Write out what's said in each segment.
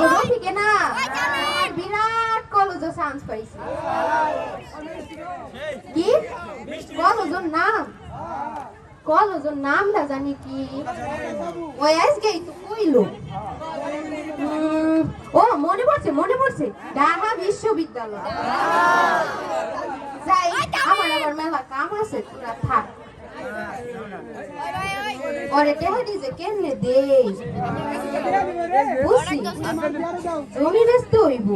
আমগো রফিকে না বিরাট কলেজে চান্স পাইছে। কি কলেজের নাম? কলেজের নামটা জানি কি? ওই আজকেই তো কইলো। ও মনে পড়ছে ঢাকা বিশ্ববিদ্যালয়। যাই আমার আবার মেলা কাম আছে, তোরা থাক। ওরে টেহাদি যে কেমনে দেই বুঝছি, জমি বেচতে হইব।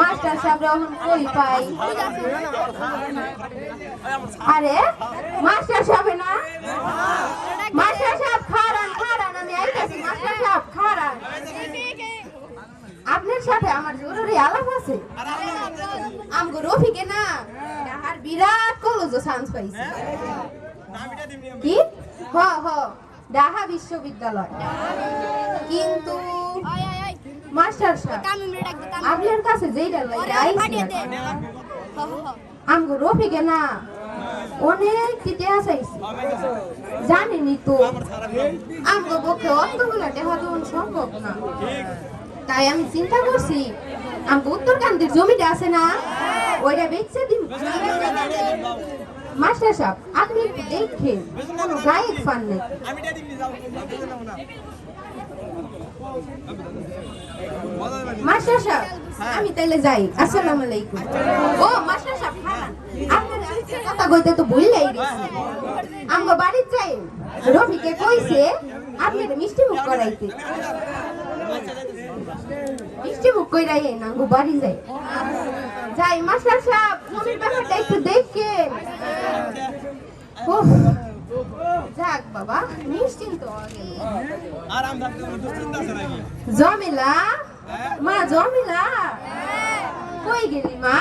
মাস্টার সাহেব এখন কই পাই? আরে মাস্টার সাহেব না, মাস্টার সাহেব খারান, আমি আইতাছি। মাস্টার সাহেব খারান, আপনার সাথে আমার জরুরি আলাপ আছে। আমগো রফিকে না ঢাকার বিরাট কলেজে চান্স পাইছে। কি? হ ঢাকা বিশ্ববিদ্যালয়। কিন্তু মাস্টার সাহেব আপনার কাছে যেইটা লাগে আইছি, আমগো রফিকে না অনেক টিয়া চাইছি, জানেনি তো আমগো পক্ষে অতগুলা টেহা দেওয়া সম্ভব না। তাই আমি চিন্তা করছি আমগো উত্তরকান্দির জমিটা আছে না, ওইটা বেচে দিন। মাস্টার সাহেব আপনি একটু দেখেন কোনো গায়ক পান নাকি? মাস্টার সাহেব আমি তাইলে যাই। আসসালামু আলাইকুম। ও মাস্টার সাহেব আপনার কথা কইতে তো ভুললাই গেছি। আমগো বাড়ি যাই, রফিকে কইছে আপনি মিষ্টি মুখ করাইতে। মিষ্টি মুখ কইরাই না গো বাড়ি যাই। যাই মাস্টার সাহেব জমির ব্যাপারটা একটু দেখেন। যাক বাবা নিশ্চিন্ত জমিলা, মা জমিলা কই গেলি মা?